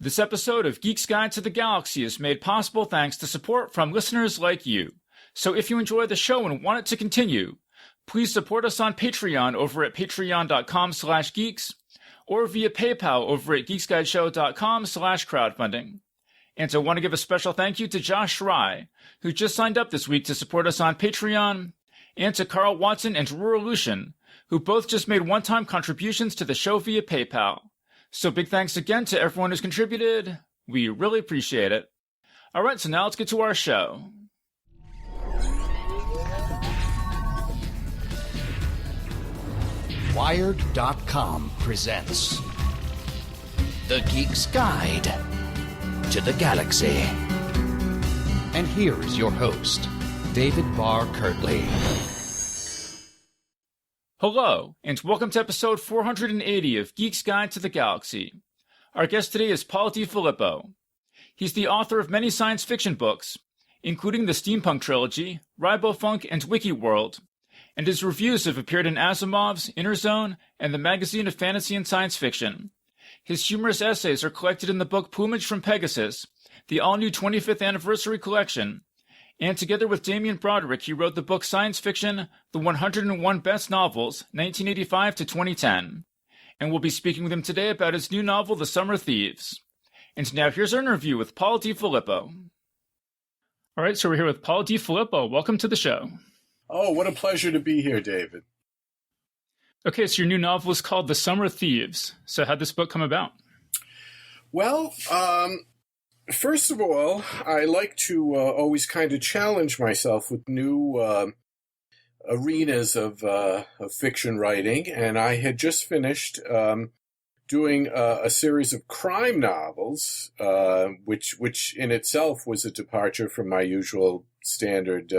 This episode of Geek's Guide to the Galaxy is made possible thanks to support from listeners like you. So if you enjoy the show and want it to continue, please support us on Patreon over at patreon.com/geeks or via PayPal over at geeksguideshow.com/crowdfunding. And I want to give a special thank you to Josh Rye, who just signed up this week to support us on Patreon, and to Carl Watson and Rura Lucian, who both just made one-time contributions to the show via PayPal. So big thanks again to everyone who's contributed. We really appreciate it. All right, so now let's get to our show. Wired.com presents The Geek's Guide to the Galaxy. And here is your host, David Barr Kirtley. Hello, and welcome to episode 480 of Geek's Guide to the Galaxy. Our guest today is Paul D. Filippo. He's the author of many science fiction books, including the Steampunk Trilogy, Ribofunk, and Wiki World, and his reviews have appeared in Asimov's, Inner Zone, and the Magazine of Fantasy and Science Fiction. His humorous essays are collected in the book Plumage from Pegasus, the all-new 25th anniversary collection, and together with Damian Broderick, he wrote the book Science Fiction, The 101 Best Novels, 1985 to 2010. And we'll be speaking with him today about his new novel, The Summer Thieves. And now here's our interview with Paul D. Filippo. All right, so we're here with Paul D. Filippo. Welcome to the show. Oh, what a pleasure to be here, David. Okay, so your new novel is called The Summer Thieves. So how'd this book come about? Well, first of all, I like to always kind of challenge myself with new arenas of fiction writing, and I had just finished doing a series of crime novels, which in itself was a departure from my usual standard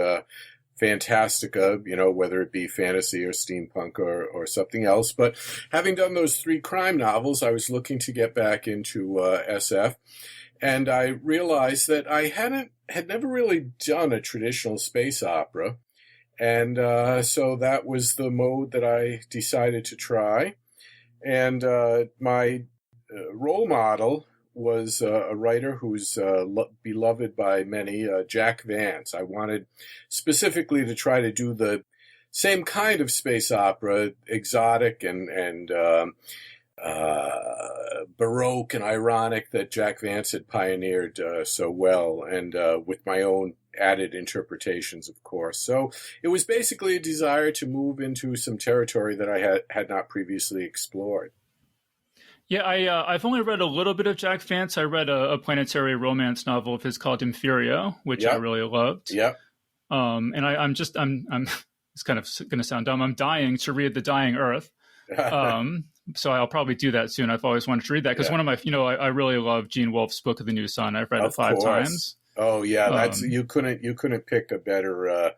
fantastica, whether it be fantasy or steampunk or something else. But having done those 3 crime novels, I was looking to get back into SF. And I realized that I had never really done a traditional space opera. And so that was the mode that I decided to try. And my role model was a writer who's beloved by many, Jack Vance. I wanted specifically to try to do the same kind of space opera, exotic and Baroque and ironic, that Jack Vance had pioneered so well, and with my own added interpretations, of course. So it was basically a desire to move into some territory that I had not previously explored. Yeah, I've only read a little bit of Jack Vance. I read a planetary romance novel of his called Imperio, which I really loved. Yeah. And I'm it's kind of going to sound dumb. I'm dying to read The Dying Earth. So I'll probably do that soon. I've always wanted to read that because one of my, I really love Gene Wolfe's Book of the New Sun. I've read it 5 times. Oh yeah, you couldn't pick a better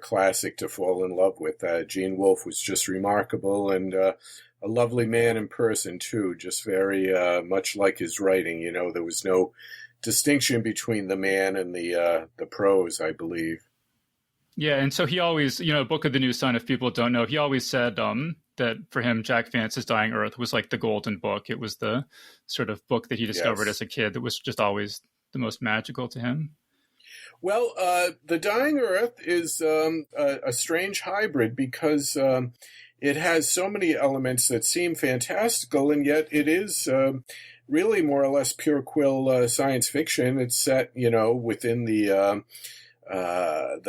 classic to fall in love with. Gene Wolfe was just remarkable, and a lovely man in person too. Just very much like his writing. There was no distinction between the man and the prose, I believe. Yeah, and so he always, Book of the New Sun, if people don't know, he always said that for him, Jack Vance's Dying Earth was like the golden book. It was the sort of book that he discovered as a kid that was just always the most magical to him. Well, The Dying Earth is a strange hybrid because it has so many elements that seem fantastical, and yet it is really more or less pure quill science fiction. It's set, within the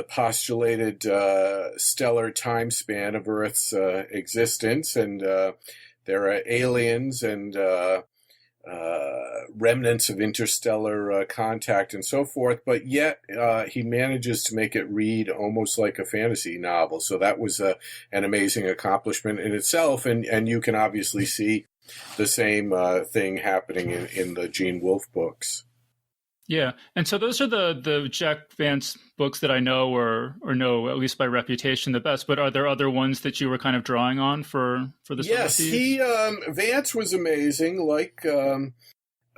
postulated stellar time span of Earth's existence, and there are aliens and remnants of interstellar contact and so forth, but yet he manages to make it read almost like a fantasy novel. So that was an amazing accomplishment in itself, and you can obviously see the same thing happening in the Gene Wolfe books. Yeah, and so those are the Jack Vance books that I know or know, at least by reputation, the best. But are there other ones that you were kind of drawing on for the Yes, Vance was amazing. Like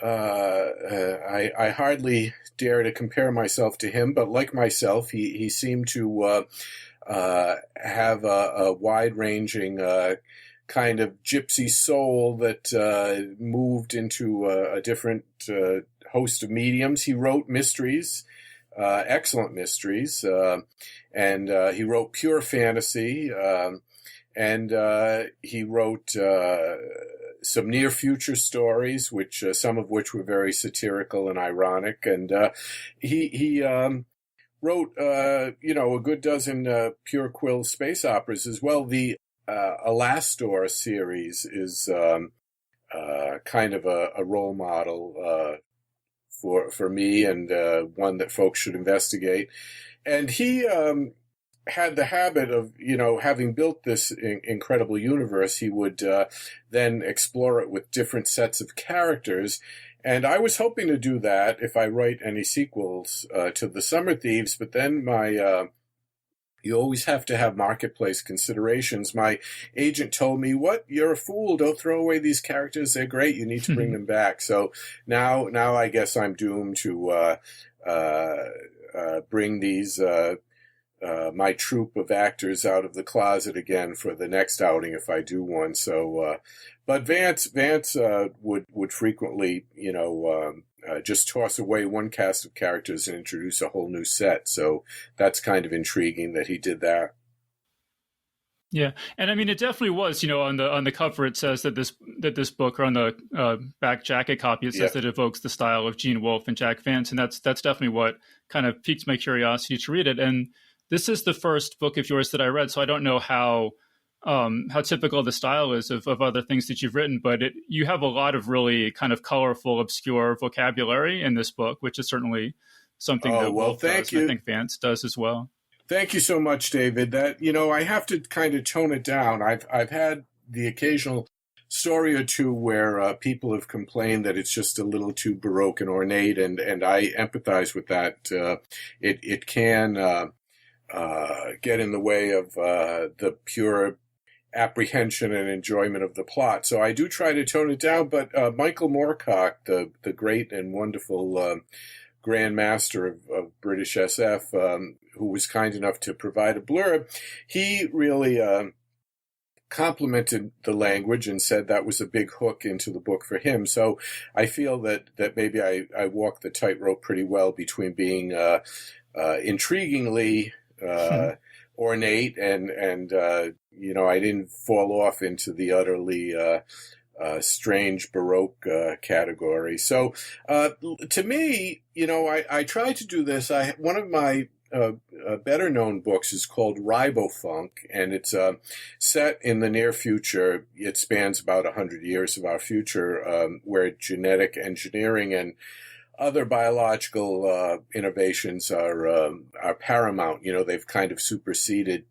I hardly dare to compare myself to him, but like myself, he seemed to have a wide-ranging kind of gypsy soul that moved into a different host of mediums. He wrote mysteries, excellent mysteries, and he wrote pure fantasy, and he wrote some near future stories, which some of which were very satirical and ironic, and he wrote a good dozen pure quill space operas as well. The Alastor series is kind of a role model for me, and one that folks should investigate. And he had the habit of, having built this incredible universe, he would then explore it with different sets of characters. And I was hoping to do that if I write any sequels to the Summer Thieves, but then you always have to have marketplace considerations. My agent told me, "What? You're a fool. Don't throw away these characters. They're great. You need to bring them back." So now I guess I'm doomed to bring these my troupe of actors out of the closet again for the next outing if I do one. So, but Vance would frequently, just toss away one cast of characters and introduce a whole new set. So that's kind of intriguing that he did that. Yeah, and I mean, it definitely was. On the cover, it says that this book, or on the back jacket copy, it says that it evokes the style of Gene Wolfe and Jack Vance, and that's definitely what kind of piqued my curiosity to read it. And this is the first book of yours that I read, so I don't know how typical the style is of other things that you've written, but you have a lot of really kind of colorful, obscure vocabulary in this book, which is certainly something that Wolfe does, and I think Vance does as well. Thank you so much, David. That, I have to kind of tone it down. I've had the occasional story or two where people have complained that it's just a little too baroque and ornate, and I empathize with that. It can get in the way of the pure apprehension and enjoyment of the plot. So I do try to tone it down, but Michael Moorcock, the great and wonderful Grand Master of British SF, who was kind enough to provide a blurb, he really complimented the language and said that was a big hook into the book for him. So I feel that maybe I walk the tightrope pretty well between being intriguingly ornate and I didn't fall off into the utterly strange baroque category. So to me, I tried to do this. One of my better known books is called Ribofunk, and it's set in the near future. It spans about 100 years of our future, where genetic engineering and other biological innovations are paramount. They've kind of superseded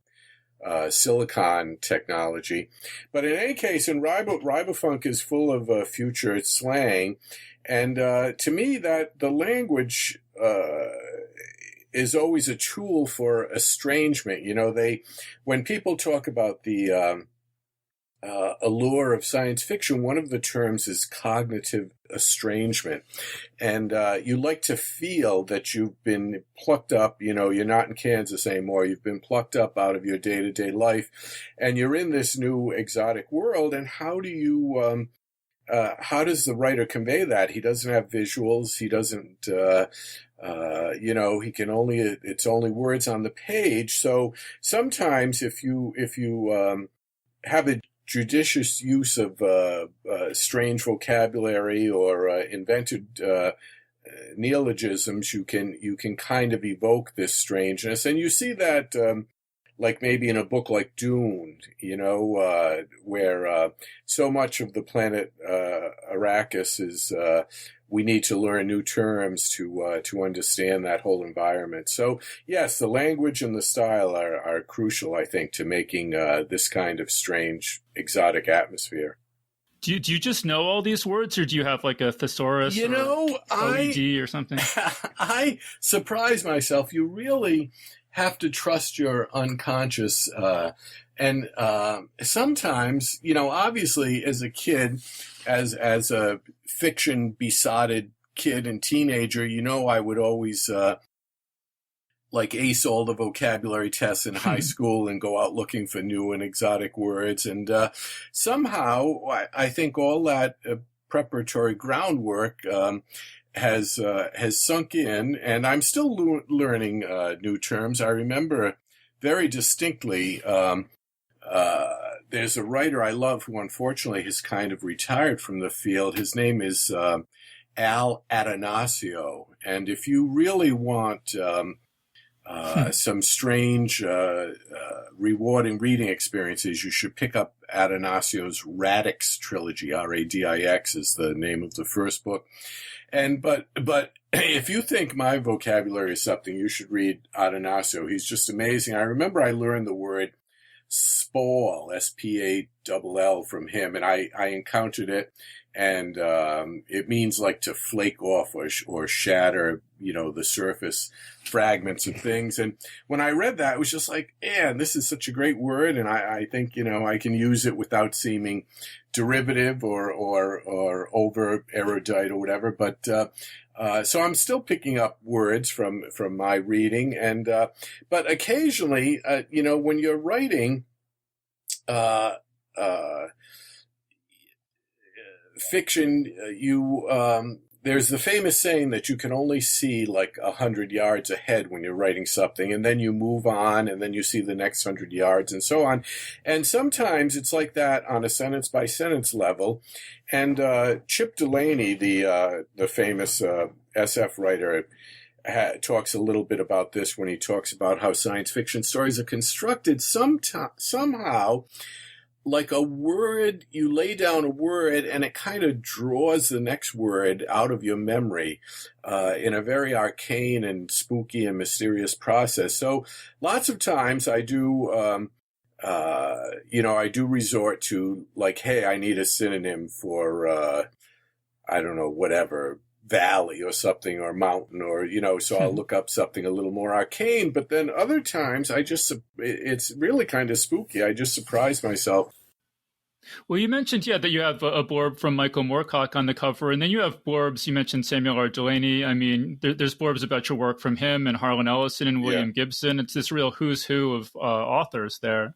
silicon technology. But in any case, in Ribofunk is full of future slang, and to me, that the language is always a tool for estrangement. When people talk about the allure of science fiction, one of the terms is cognitive estrangement. And you like to feel that you've been plucked up, you're not in Kansas anymore, you've been plucked up out of your day-to-day life, and you're in this new exotic world, and how does the writer convey that? He doesn't have visuals, he doesn't he can it's only words on the page. So sometimes if you have a judicious use of strange vocabulary or invented neologisms, you can kind of evoke this strangeness, and you see that like maybe in a book like Dune, where so much of the planet Arrakis is we need to learn new terms to understand that whole environment. So yes, the language and the style are crucial, I think, to making this kind of strange, exotic atmosphere. Do you just know all these words, or do you have like a thesaurus or OED or something? I surprise myself. You really have to trust your unconscious. And sometimes, obviously as a kid, as a fiction besotted kid and teenager, I would always like ace all the vocabulary tests in high school and go out looking for new and exotic words. And somehow, I think all that preparatory groundwork has sunk in, and I'm still learning new terms. I remember very distinctly. There's a writer I love who unfortunately has kind of retired from the field. His name is Al Atanasio, and if you really want some strange, rewarding reading experiences, you should pick up Atanasio's Radix trilogy. Radix is the name of the first book. But if you think my vocabulary is something, you should read Atanasio. He's just amazing. I remember I learned the word spall, S-P-A-L-L, from him, and I encountered it, and it means like to flake off or shatter, the surface fragments of things. And when I read that, it was just like, man, this is such a great word, and I think, I can use it without seeming derivative or over erudite or whatever. But so I'm still picking up words from my reading, and but occasionally, when you're writing fiction, there's the famous saying that you can only see like 100 yards ahead when you're writing something, and then you move on, and then you see the next 100 yards, and so on. And sometimes it's like that on a sentence by sentence level. And Chip Delaney, the famous SF writer, talks a little bit about this when he talks about how science fiction stories are constructed somehow. Like a word, you lay down a word and it kind of draws the next word out of your memory in a very arcane and spooky and mysterious process. So lots of times I do, I do resort to like, hey, I need a synonym for, I don't know, whatever, valley or something, or mountain, or, so I'll look up something a little more arcane. But then other times it's really kind of spooky. I just surprise myself. Well, you mentioned, that you have a blurb from Michael Moorcock on the cover, and then you have blurbs. You mentioned Samuel R. Delaney. I mean, there's blurbs about your work from him and Harlan Ellison and William Gibson. It's this real who's who of authors there.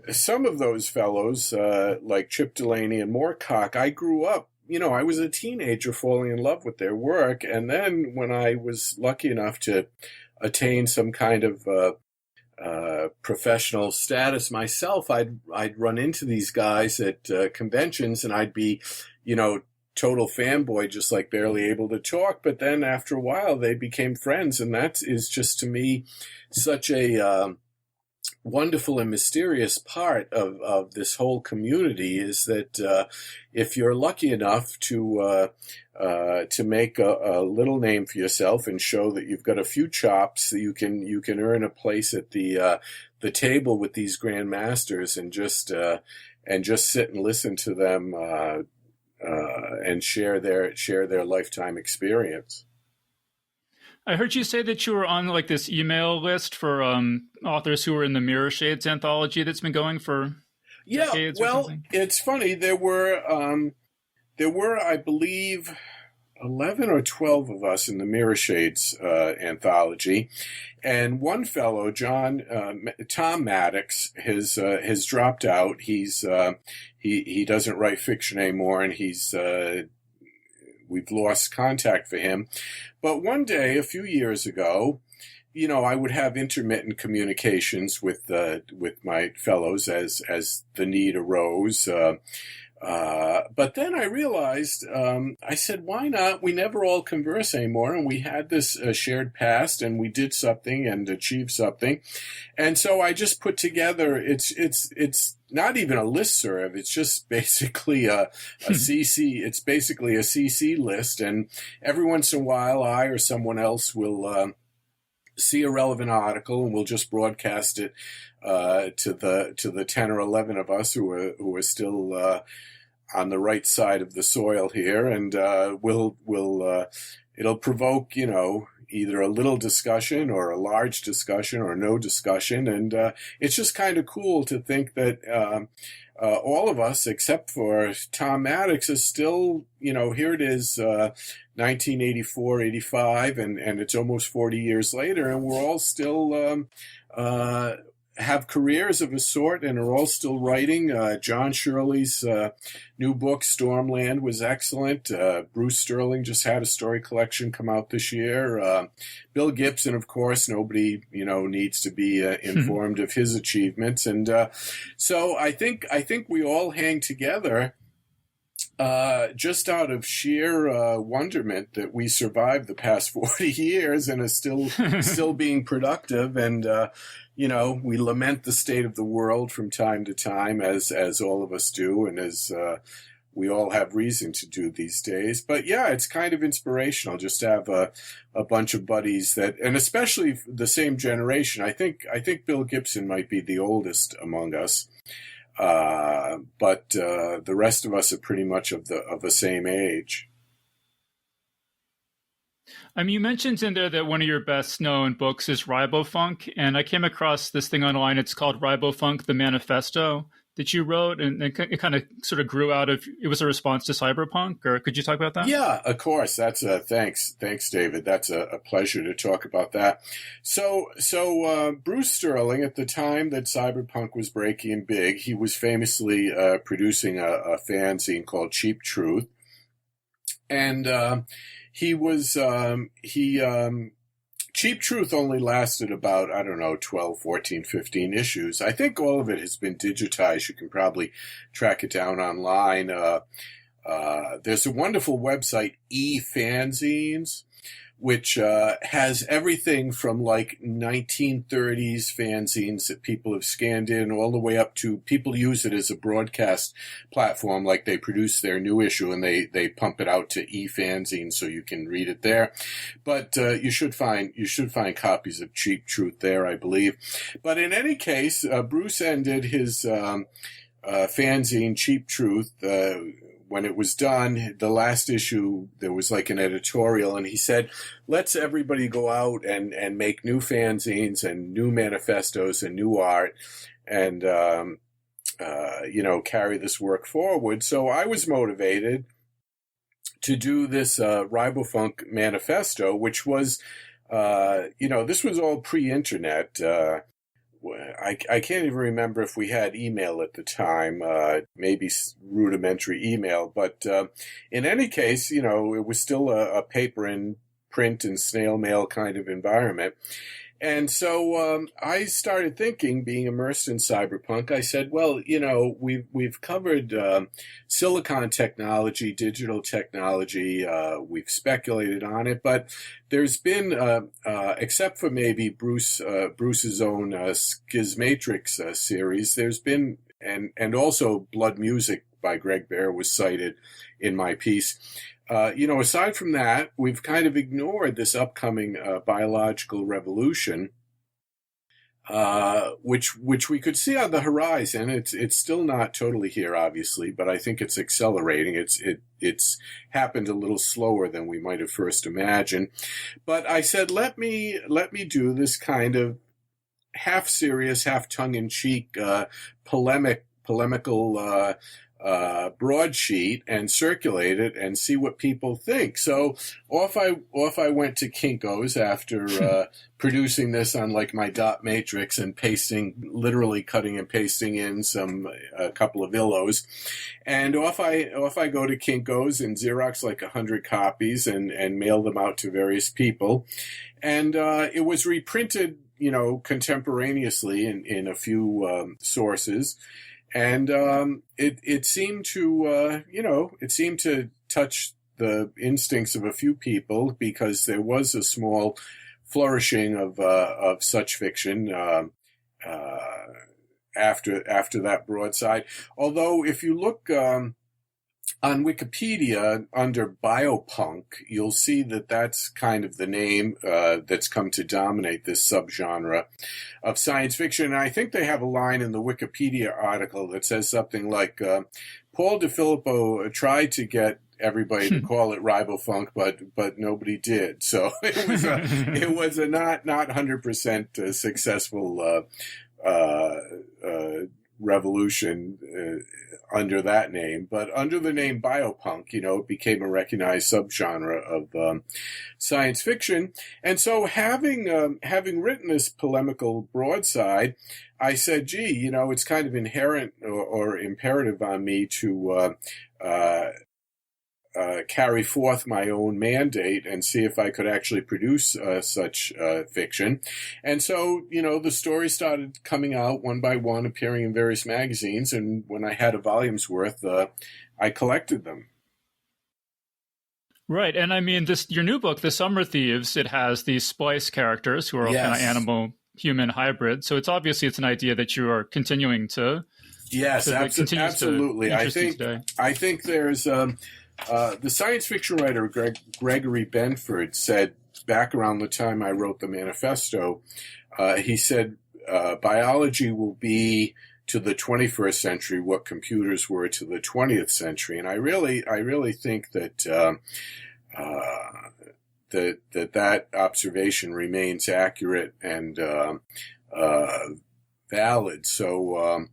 Some of those fellows, like Chip Delaney and Moorcock, I grew up, I was a teenager falling in love with their work. And then when I was lucky enough to attain some kind of professional status myself, I'd run into these guys at conventions, and I'd be, total fanboy, just like barely able to talk. But then after a while, they became friends, and that is just, to me, such a wonderful and mysterious part of this whole community, is that if you're lucky enough to make a little name for yourself and show that you've got a few chops, that you can earn a place at the table with these grand masters, and just sit and listen to them and share their lifetime experience. I heard you say that you were on like this email list for authors who were in the Mirror Shades anthology that's been going for decades. Well, or something. It's funny. There were, I believe, 11 or 12 of us in the Mirror Shades anthology, and one fellow, Tom Maddox, has dropped out. He doesn't write fiction anymore, and we've lost contact for him. But one day, a few years ago, I would have intermittent communications with my fellows as the need arose. But then I realized, I said, why not? We never all converse anymore, and we had this shared past, and we did something and achieved something. And so I just put together, it's not even a listserv. It's just basically a CC. It's basically a CC list. And every once in a while, I or someone else will see a relevant article, and we'll just broadcast it to the 10 or 11 of us who are still on the right side of the soil here, and it'll provoke either a little discussion or a large discussion or no discussion. And it's just kind of cool to think that all of us, except for Tom Maddox, is still, here it is, 1984, 85, and it's almost 40 years later, and we're all still have careers of a sort and are all still writing. John Shirley's new book, Stormland, was excellent. Bruce Sterling just had a story collection come out this year. Bill Gibson, of course, nobody, needs to be informed of his achievements. And so I think we all hang together just out of sheer wonderment that we survived the past 40 years and are still being productive. And we lament the state of the world from time to time, as all of us do, and as we all have reason to do these days. But yeah, it's kind of inspirational just to have a bunch of buddies that, and especially the same generation. I think Bill Gibson might be the oldest among us, but the rest of us are pretty much of the same age. You mentioned in there that one of your best known books is Ribofunk, and I came across this thing online. It's called Ribofunk, the Manifesto, that you wrote, and it kind of sort of grew out of, it was a response to cyberpunk, or could you talk about that? Yeah, of course. That's thanks, David. That's a pleasure to talk about that. So Bruce Sterling, at the time that cyberpunk was breaking big, he was famously producing a fanzine called Cheap Truth, and Cheap Truth only lasted about, 12, 14, 15 issues. I think all of it has been digitized. You can probably track it down online. There's a wonderful website, eFanzines, which has everything from like 1930s fanzines that people have scanned in all the way up to people use it as a broadcast platform. Like they produce their new issue and they pump it out to eFanzines so you can read it there. But you should find copies of Cheap Truth there, I believe. But in any case, Bruce ended his fanzine Cheap Truth when it was done, the last issue, there was like an editorial, and he said, let's everybody go out and make new fanzines and new manifestos and new art and, carry this work forward. So I was motivated to do this Ribofunk manifesto, which was, this was all pre-internet. I can't even remember if we had email at the time, maybe rudimentary email. But in any case, it was still a paper and print and snail mail kind of environment. And so I started thinking, being immersed in cyberpunk, I said, well, we've covered silicon technology, digital technology. We've speculated on it, but there's been, except for maybe Bruce's own Schismatrix series, there's been, and also Blood Music by Greg Bear was cited in my piece. Aside from that, we've kind of ignored this upcoming biological revolution, which we could see on the horizon. It's still not totally here, obviously, but I think it's accelerating. It's happened a little slower than we might have first imagined. But I said, let me do this kind of half serious, half tongue-in-cheek, polemical broadsheet and circulate it and see what people think. So off I went to Kinko's after producing this on like my dot matrix and literally cutting and pasting in a couple of illos, and off I go to Kinko's and Xerox like 100 copies and mail them out to various people, and it was reprinted contemporaneously in a few sources. And it seemed to touch the instincts of a few people, because there was a small flourishing of such fiction after that broadside. Although if you look on Wikipedia, under biopunk, you'll see that that's kind of the name that's come to dominate this subgenre of science fiction. And I think they have a line in the Wikipedia article that says something like, Paul Filippo tried to get everybody to call it Ribofunk, but nobody did. So it was a not 100% successful revolution under that name, but under the name biopunk, it became a recognized subgenre of science fiction. And so having written this polemical broadside, I said, gee, it's kind of inherent or imperative on me to carry forth my own mandate and see if I could actually produce such fiction. And so, the stories started coming out one by one, appearing in various magazines. And when I had a volume's worth, I collected them. Right. And I mean, your new book, The Summer Thieves, it has these splice characters who are all kind of animal-human hybrids. So it's an idea that you are continuing to... Yes, absolutely. I think there's... the science fiction writer Gregory Benford said back around the time I wrote the manifesto, he said, biology will be to the 21st century what computers were to the 20th century. And I really think that that observation remains accurate and valid. So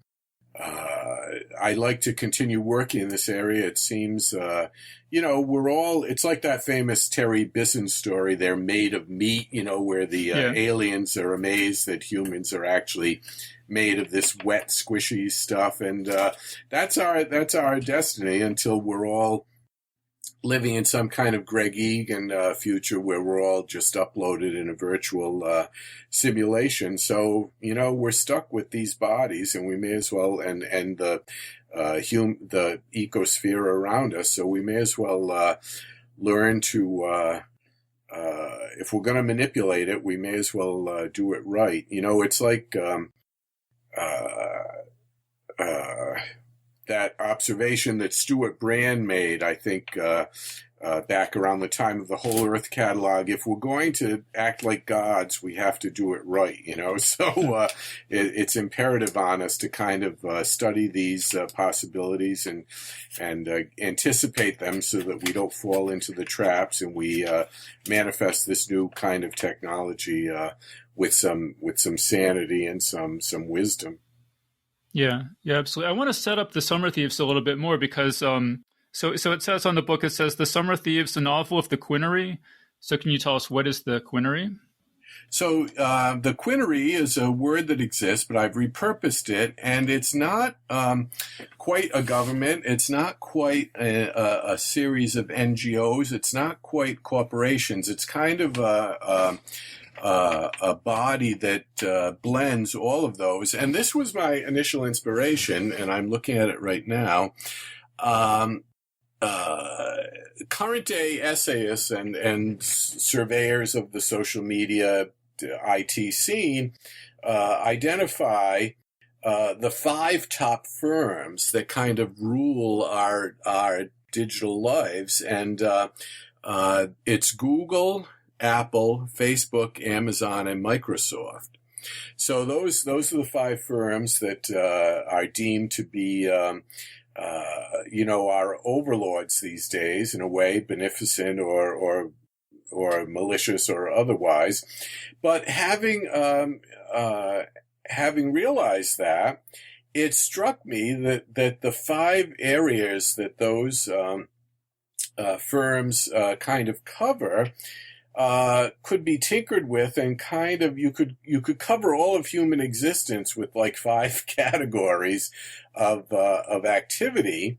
I like to continue working in this area. It seems, it's like that famous Terry Bisson story, They're Made of Meat, where the aliens are amazed that humans are actually made of this wet, squishy stuff. And that's our destiny until we're all living in some kind of Greg Egan future where we're all just uploaded in a virtual simulation. So, we're stuck with these bodies, and we may as well, and the ecosphere around us. So we may as well learn to, if we're going to manipulate it, we may as well do it right. It's like that observation that Stuart Brand made, I think, back around the time of the Whole Earth catalog. If we're going to act like gods, we have to do it right, So it's imperative on us to kind of study these possibilities and anticipate them so that we don't fall into the traps and we manifest this new kind of technology with some sanity and some wisdom. Yeah, absolutely. I want to set up The Summer Thieves a little bit more because so it says on the book, it says The Summer Thieves, a novel of the Quinary. So can you tell us what is the Quinary? So the Quinary is a word that exists, but I've repurposed it, and it's not quite a government. It's not quite a series of NGOs. It's not quite corporations. It's kind of a body that blends all of those. And this was my initial inspiration, and I'm looking at it right now. Current day essayists and surveyors of the social media IT scene identify the 5 top firms that kind of rule our digital lives. And it's Google, Apple, Facebook, Amazon, and Microsoft. So those are the 5 firms that are deemed to be, our overlords these days, in a way, beneficent or malicious or otherwise. But having realized that, it struck me that the 5 areas that those firms kind of cover could be tinkered with, and kind of you could cover all of human existence with like 5 categories of activity.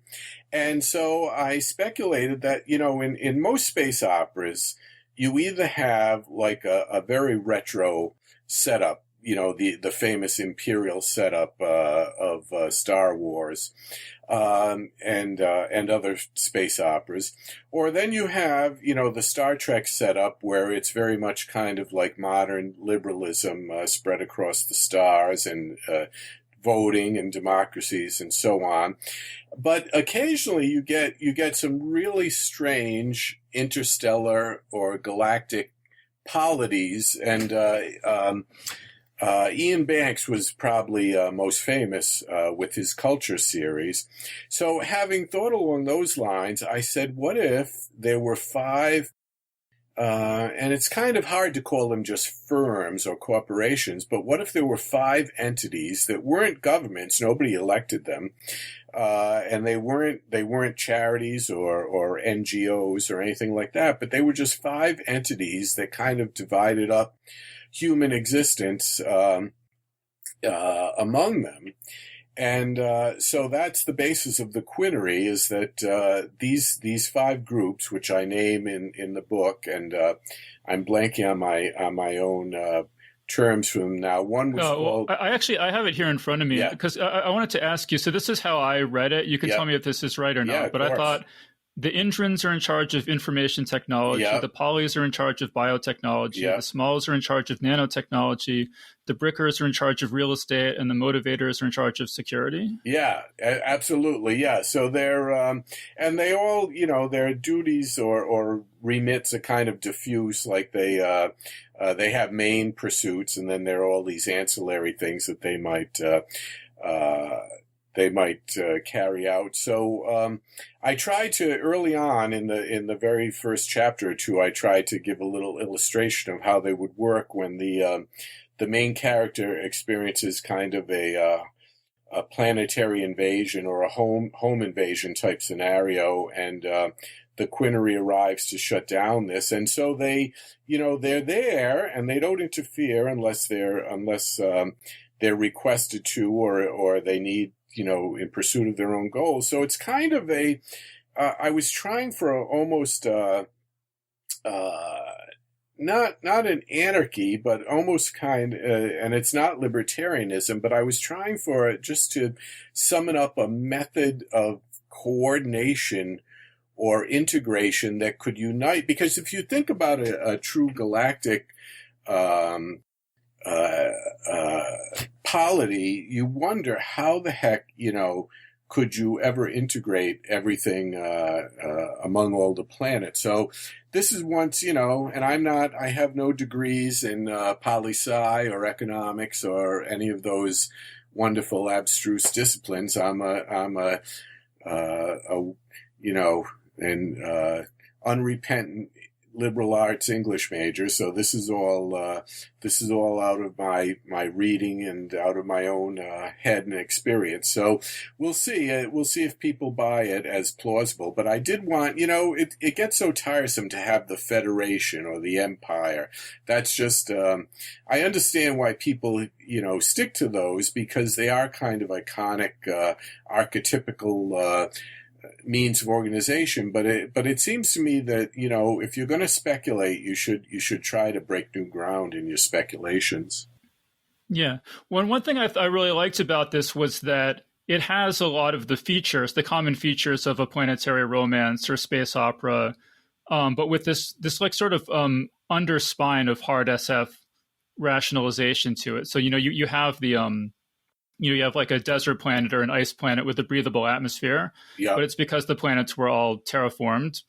And so I speculated that, in most space operas, you either have like a very retro setup, the famous Imperial setup of Star Wars, and other space operas, or then you have the Star Trek setup where it's very much kind of like modern liberalism spread across the stars and voting and democracies and so on. But occasionally you get some really strange interstellar or galactic polities, and Ian Banks was probably most famous with his Culture series. So having thought along those lines, I said, what if there were five, and it's kind of hard to call them just firms or corporations, but what if there were five entities that weren't governments, nobody elected them, and they weren't charities or NGOs or anything like that, but they were just five entities that kind of divided up human existence among them. And so that's the basis of the quinary, is that these five groups, which I name in the book, and I'm blanking on my own terms from now. One was called... I have it here in front of me, because I wanted to ask you, so this is how I read it. You can tell me if this is right or not, but I thought the Indrins are in charge of information technology, the Polys are in charge of biotechnology, the Smalls are in charge of nanotechnology, the Brickers are in charge of real estate, and the Motivators are in charge of security? Yeah, absolutely, yeah. So they're, and they all, their duties or remits are kind of diffuse, like they have main pursuits, and then there are all these ancillary things that they might carry out. So I tried to, early on in the very first chapter or two, I tried to give a little illustration of how they would work when the main character experiences kind of a planetary invasion or a home invasion type scenario, and the quinary arrives to shut down this. And so they, they're there and they don't interfere unless they're requested to, or they need, in pursuit of their own goals. So it's kind of I was trying for almost, not an anarchy, but almost and it's not libertarianism, but I was trying for just to summon up a method of coordination or integration that could unite. Because if you think about a true galactic polity, you wonder how the heck, could you ever integrate everything among all the planets? So this is once, and I have no degrees in poli-sci or economics or any of those wonderful abstruse disciplines. I'm a unrepentant liberal arts English major, so this is all out of my reading and out of my own head and experience. So we'll see if people buy it as plausible. But I did want, it gets so tiresome to have the Federation or the Empire. That's just I understand why people stick to those, because they are kind of iconic, archetypical means of organization, but it seems to me that if you're going to speculate, you should try to break new ground in your speculations. Yeah, one thing I really liked about this was that it has a lot of the common features of a planetary romance or space opera, but with this like sort of underspine of hard SF rationalization to it. So you have the you have like a desert planet or an ice planet with a breathable atmosphere, but it's because the planets were all terraformed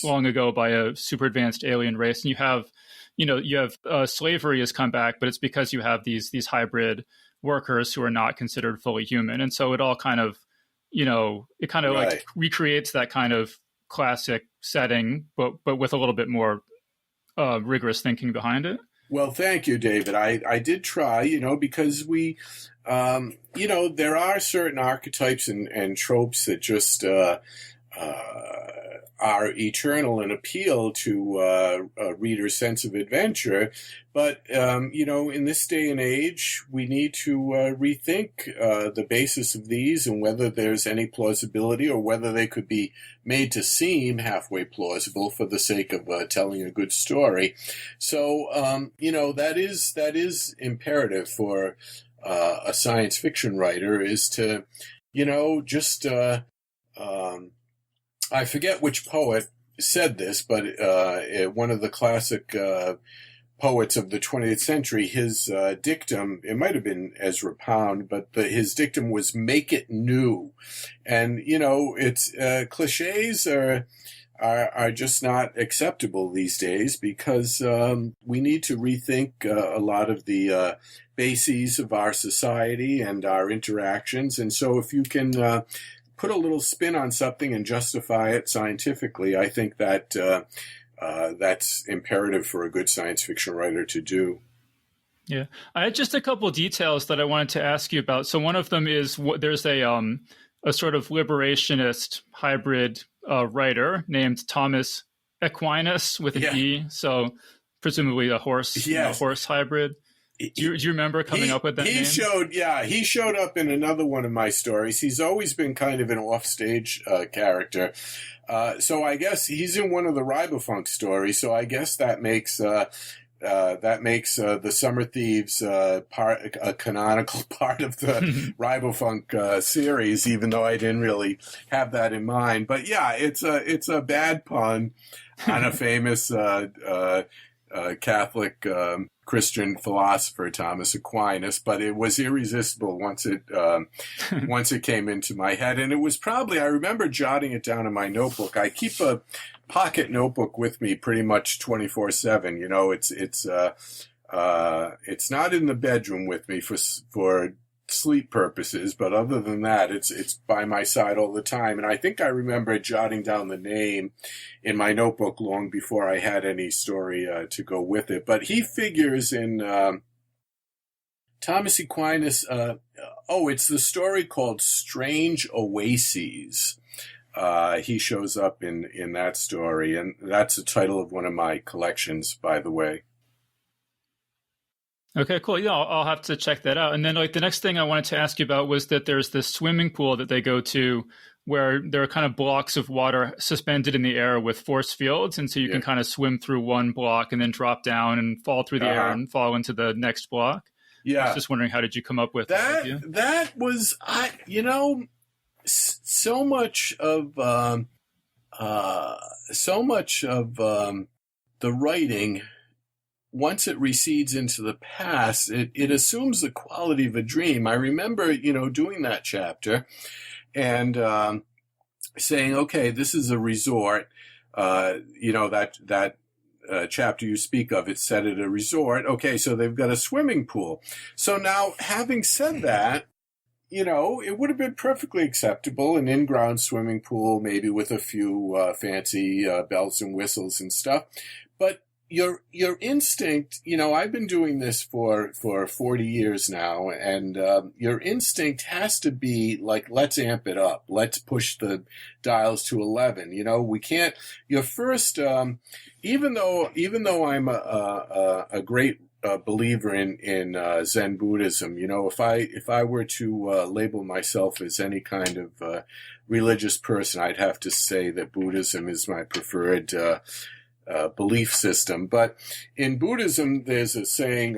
long ago by a super advanced alien race. And you have slavery has come back, but it's because you have these hybrid workers who are not considered fully human. And so it all kind of, like recreates that kind of classic setting, but with a little bit more rigorous thinking behind it. Well, thank you, David. I did try, because we, there are certain archetypes and tropes that just are eternal and appeal to a reader's sense of adventure. But, in this day and age, we need to rethink the basis of these and whether there's any plausibility or whether they could be made to seem halfway plausible for the sake of telling a good story. So, that is imperative for a science fiction writer, is to, I forget which poet said this, but one of the classic poets of the 20th century, his dictum, it might have been Ezra Pound, but his dictum was "make it new," and it's cliches are just not acceptable these days because we need to rethink a lot of the bases of our society and our interactions, and so if you can put a little spin on something and justify it scientifically, I think that that's imperative for a good science fiction writer to do. Yeah, I had just a couple of details that I wanted to ask you about. So one of them is there's a sort of liberationist hybrid writer named Thomas Aquinas with an E, so presumably a horse, yes. Horse hybrid. Do you remember coming up with that name? He showed up in another one of my stories. He's always been kind of an offstage character. So I guess he's in one of the Ribofunk stories. So I guess that makes the Summer Thieves part a canonical part of the Ribofunk series, even though I didn't really have that in mind. But yeah, it's a bad pun on a famous Catholic Christian philosopher, Thomas Aquinas, but it was irresistible once it came into my head. And it was probably, I remember jotting it down in my notebook. I keep a pocket notebook with me pretty much 24/7. It's not in the bedroom with me for sleep purposes, but other than that, it's by my side all the time. And I think I remember jotting down the name in my notebook long before I had any story to go with it. But he figures in Thomas Aquinas. It's the story called Strange Oasis. He shows up in that story, and that's the title of one of my collections, by the way. Okay, cool. Yeah, I'll have to check that out. And then the next thing I wanted to ask you about was that there's this swimming pool that they go to where there are kind of blocks of water suspended in the air with force fields. And so you can kind of swim through one block and then drop down and fall through the air and fall into the next block. Yeah. I was just wondering, how did you come up with that idea? That was, so much of the writing, once it recedes into the past, it assumes the quality of a dream. I remember, doing that chapter and saying, okay, this is a resort. That chapter you speak of, it's set at a resort. Okay, so they've got a swimming pool. So now, having said that, it would have been perfectly acceptable, an in-ground swimming pool, maybe with a few fancy bells and whistles and stuff. But your instinct, I've been doing this for 40 years now, and your instinct has to be like, let's amp it up. Let's push the dials to 11. We can't, your first, even though I'm a great believer in Zen Buddhism, if I were to label myself as any kind of religious person, I'd have to say that Buddhism is my preferred belief system. But in Buddhism, there's a saying,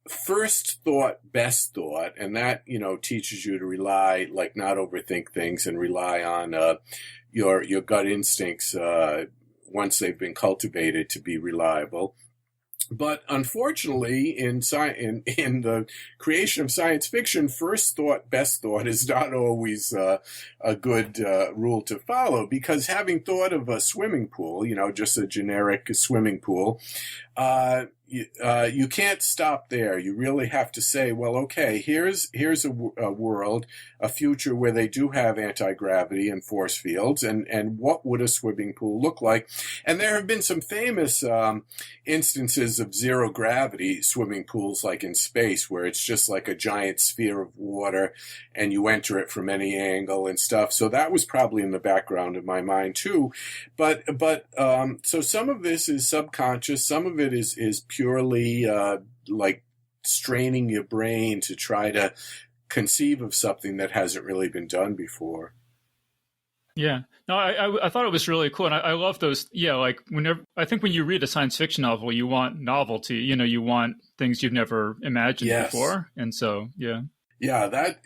first thought, best thought, and that, teaches you to rely, not overthink things and rely on your gut instincts once they've been cultivated to be reliable. But unfortunately, in the creation of science fiction, first thought, best thought is not always a good rule to follow, because having thought of a swimming pool, just a generic swimming pool, you can't stop there. You really have to say, well, okay, here's a world, a future where they do have anti-gravity and force fields, and what would a swimming pool look like? And there have been some famous instances of zero gravity swimming pools, like in space, where it's just like a giant sphere of water and you enter it from any angle and stuff. So that was probably in the background of my mind too. But so some of this is subconscious, some of it is purely like straining your brain to try to conceive of something that hasn't really been done before. Yeah. No, I thought it was really cool. And I love those. Yeah. Like I think when you read a science fiction novel, you want novelty, you want things you've never imagined before. And so, yeah. Yeah. That,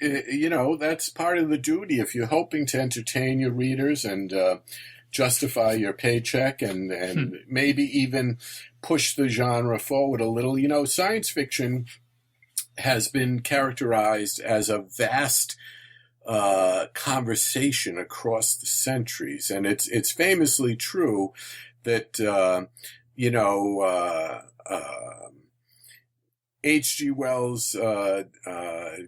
that's part of the duty. If you're hoping to entertain your readers and, justify your paycheck and maybe even push the genre forward a little. You know, science fiction has been characterized as a vast conversation across the centuries, and it's famously true that H.G. Wells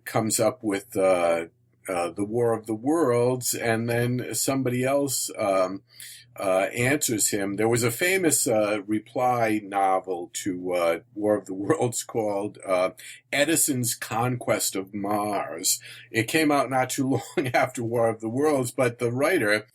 comes up with the War of the Worlds, and then somebody else answers him. There was a famous reply novel to War of the Worlds called Edison's Conquest of Mars. It came out not too long after War of the Worlds, but the writer,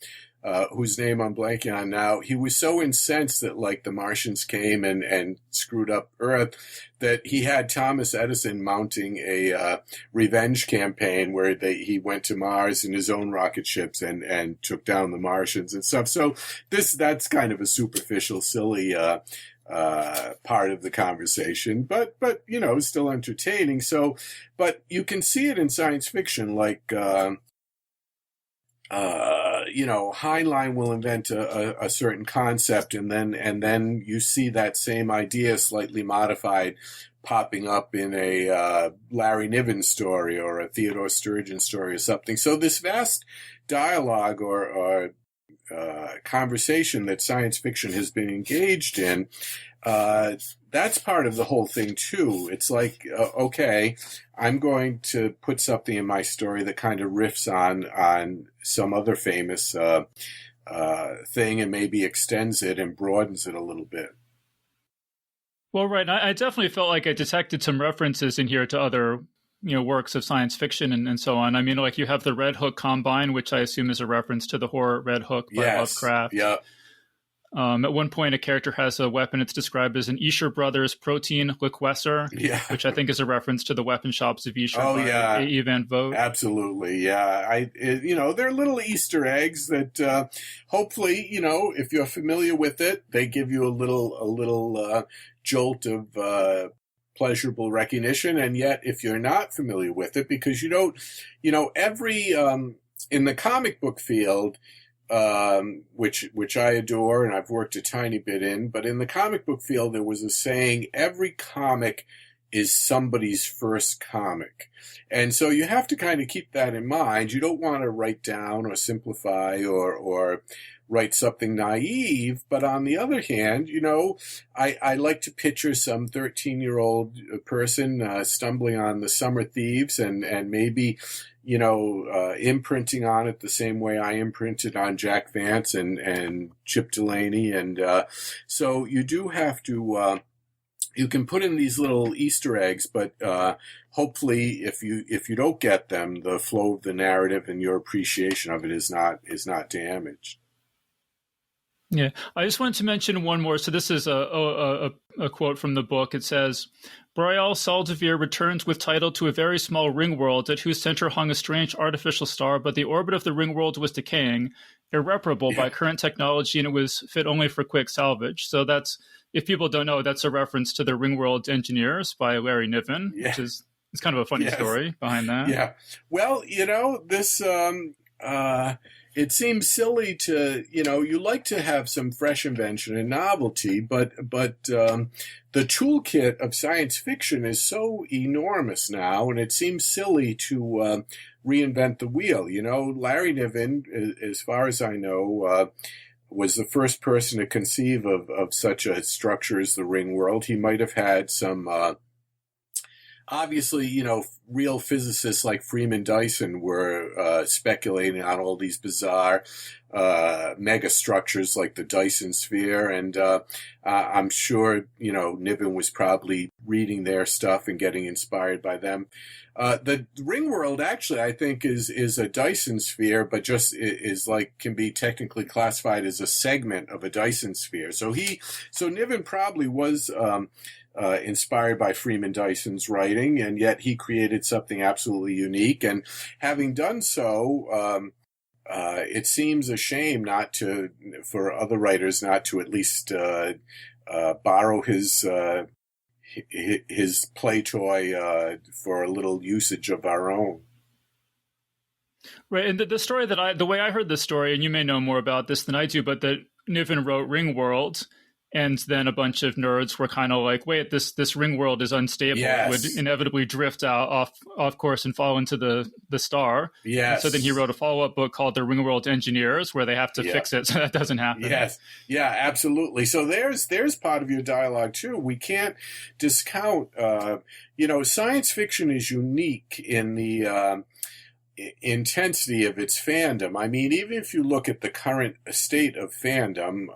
whose name I'm blanking on now, he was so incensed that, like, the Martians came and screwed up Earth that he had Thomas Edison mounting a revenge campaign where he went to Mars in his own rocket ships and took down the Martians and stuff. So that's kind of a superficial, silly part of the conversation, but you know, still entertaining. So, but you can see it in science fiction, like Heinlein will invent a certain concept, and then you see that same idea slightly modified popping up in a Larry Niven story or a Theodore Sturgeon story or something. So this vast dialogue or conversation that science fiction has been engaged in, that's part of the whole thing too. It's like, okay, I'm going to put something in my story that kind of riffs on some other famous thing and maybe extends it and broadens it a little bit. Well, right. I definitely felt like I detected some references in here to other, works of science fiction and so on. I mean, like you have the Red Hook Combine, which I assume is a reference to the horror Red Hook by Lovecraft. Yeah. At one point, a character has a weapon. It's described as an Escher Brothers protein liquesser, which I think is a reference to the weapon shops of Escher by A.E. Van Vogt. Absolutely, yeah. They're little Easter eggs that hopefully, if you're familiar with it, they give you a little jolt of pleasurable recognition. And yet, if you're not familiar with it, because you don't, every in the comic book field, which I adore and I've worked a tiny bit in, but in the comic book field, there was a saying, every comic is somebody's first comic. And so you have to kind of keep that in mind. You don't want to write down or simplify or write something naive. But on the other hand, I like to picture some 13-year-old person stumbling on the Summer Thieves and maybe imprinting on it the same way I imprinted on Jack Vance and Chip Delaney. And so you do have to, you can put in these little Easter eggs, but hopefully if you don't get them, the flow of the narrative and your appreciation of it is not damaged. Yeah, I just wanted to mention one more. So this is a quote from the book. It says, Brial Saldivir returns with title to a very small ring world at whose center hung a strange artificial star, but the orbit of the ring world was decaying, irreparable by current technology, and it was fit only for quick salvage. So that's, if people don't know, that's a reference to the Ringworld Engineers by Larry Niven, which is, it's kind of a funny story behind that. Yeah. Well, this... it seems silly to, you like to have some fresh invention and novelty, but the toolkit of science fiction is so enormous now, and it seems silly to reinvent the wheel. Larry Niven, as far as I know, was the first person to conceive of such a structure as the ring world. He might have had some... Obviously, real physicists like Freeman Dyson were speculating on all these bizarre mega structures like the Dyson sphere. And I'm sure, Niven was probably reading their stuff and getting inspired by them. The ring world, actually, I think is a Dyson sphere, but just is can be technically classified as a segment of a Dyson sphere. So Niven probably was... inspired by Freeman Dyson's writing, and yet he created something absolutely unique. And having done so, it seems a shame for other writers not to at least borrow his play toy for a little usage of our own. Right, and the story the way I heard this story, and you may know more about this than I do, but that Niven wrote Ringworld, and then a bunch of nerds were kind of like, "Wait, this Ringworld is unstable; it would inevitably drift out off course and fall into the star." Yes. And so then he wrote a follow-up book called The Ringworld Engineers, where they have to fix it so that doesn't happen. Yes, yeah, absolutely. So there's part of your dialogue too. We can't discount. Science fiction is unique in the intensity of its fandom. I mean, even if you look at the current state of fandom,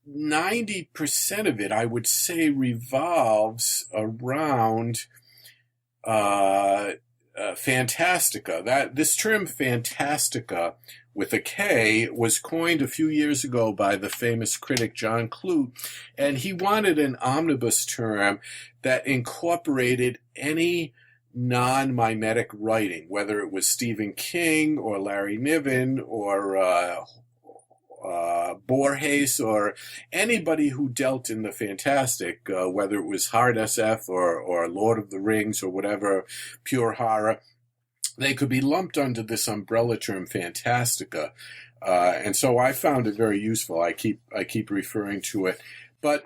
90% of it, I would say, revolves around Fantastica. This term Fantastica with a K was coined a few years ago by the famous critic John Clute, and he wanted an omnibus term that incorporated any non-mimetic writing, whether it was Stephen King or Larry Niven or Borges or anybody who dealt in the fantastic, whether it was hard SF or Lord of the Rings or whatever, pure horror. They could be lumped under this umbrella term Fantastica. And so I found it very useful. I keep referring to it. But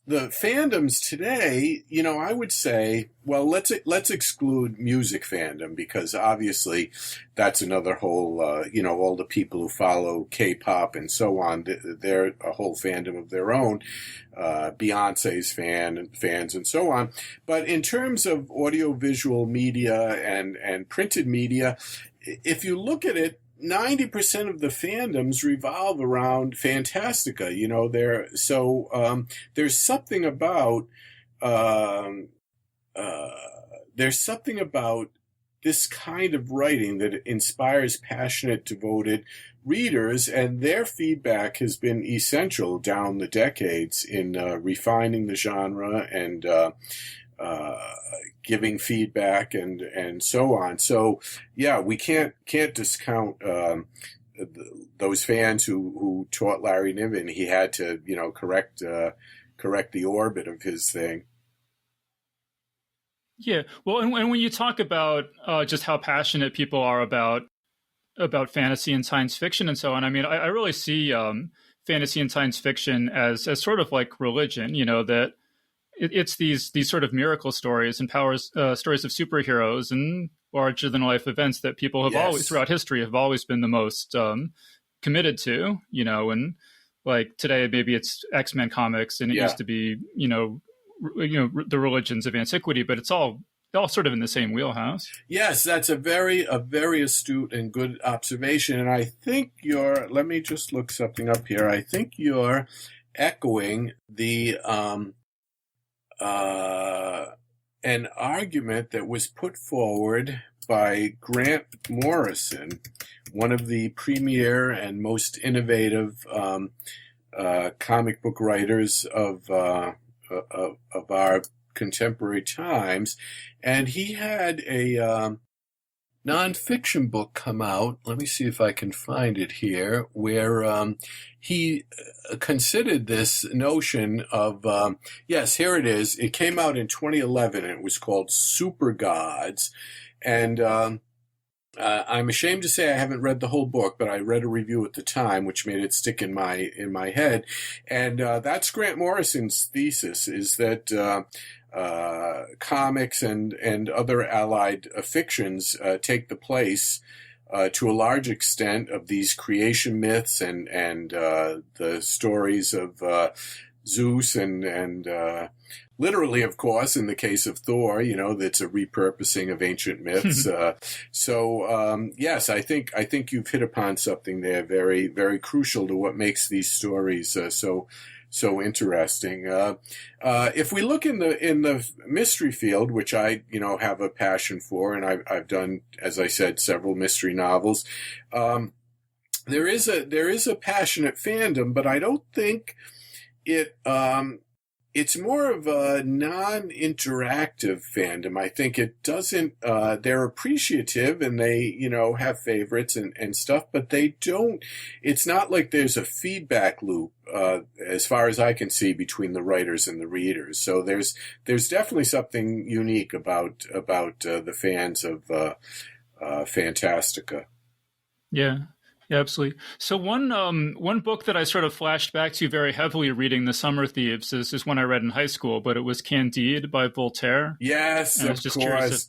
the fandoms today, I would say, well, let's exclude music fandom, because obviously that's another whole, all the people who follow K-pop and so on, they're a whole fandom of their own, Beyonce's fans and so on. But in terms of audiovisual media and printed media, if you look at it, 90% of the fandoms revolve around Fantastica. There's something about this kind of writing that inspires passionate, devoted readers, and their feedback has been essential down the decades in refining the genre and giving feedback and so on. So yeah, we can't discount those fans who taught Larry Niven. He had to correct the orbit of his thing. Yeah, well, and when you talk about just how passionate people are about fantasy and science fiction and so on, I mean, I really see fantasy and science fiction as sort of like religion. That it's these sort of miracle stories and stories of superheroes and larger than life events that people have always throughout history have always been the most committed to. And like today maybe it's X-Men comics, and it used to be the religions of antiquity, but it's all sort of in the same wheelhouse. Yes, that's a very astute and good observation. And I think let me just look something up here. I think you're echoing the an argument that was put forward by Grant Morrison, one of the premier and most innovative comic book writers of our contemporary times, and he had a nonfiction book come out. Let me see if I can find it here, where he considered this notion of yes, here it is. It came out in 2011, and it was called Super Gods, and I'm ashamed to say I haven't read the whole book, but I read a review at the time, which made it stick in my head. And that's Grant Morrison's thesis: is that comics and other allied fictions take the place to a large extent of these creation myths and the stories of Zeus and literally, of course, in the case of Thor, that's a repurposing of ancient myths. Yes, I think you've hit upon something there very, very crucial to what makes these stories so interesting. If we look in the mystery field, which I have a passion for, and I've done, as I said, several mystery novels. There is a passionate fandom, but I don't think it it's more of a non-interactive fandom. I think it doesn't, they're appreciative and they, have favorites and stuff, but they don't, it's not like there's a feedback loop, as far as I can see, between the writers and the readers. So there's definitely something unique about the fans of Fantastica. Yeah. Yeah, absolutely. So one book that I sort of flashed back to very heavily reading The Summer Thieves is one I read in high school, but it was Candide by Voltaire. Yes, of course.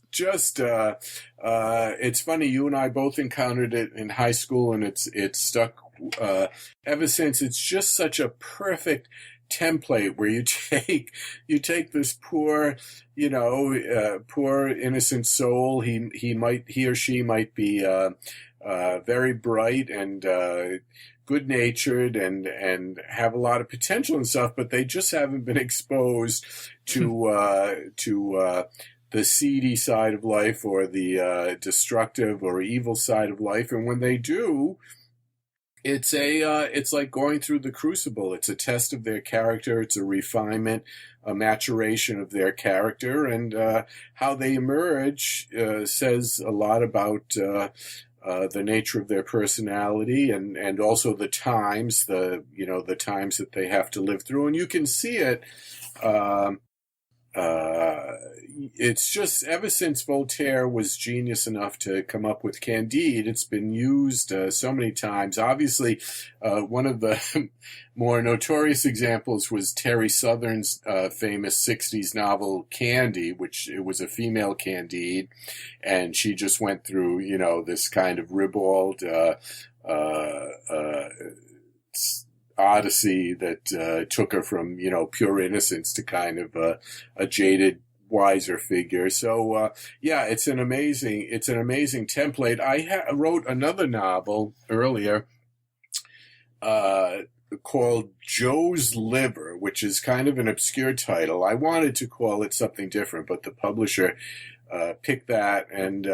It's funny, you and I both encountered it in high school, and it's stuck ever since. It's just such a perfect template where you take this poor innocent soul. He or she might be very bright and good-natured and have a lot of potential and stuff, but they just haven't been exposed to the seedy side of life or the destructive or evil side of life. And when they do, it's like going through the crucible. It's a test of their character. It's a refinement, a maturation of their character, and how they emerge says a lot about the nature of their personality and also the times, the times that they have to live through. And you can see it. It's just ever since Voltaire was genius enough to come up with Candide, it's been used so many times. Obviously, one of the more notorious examples was Terry Southern's famous 60s novel Candy, which it was a female Candide, and she just went through, this kind of ribald odyssey that took her from, pure innocence to kind of a jaded, wiser figure. So, it's an amazing template. I wrote another novel earlier called Joe's Liver, which is kind of an obscure title. I wanted to call it something different, but the publisher picked that, and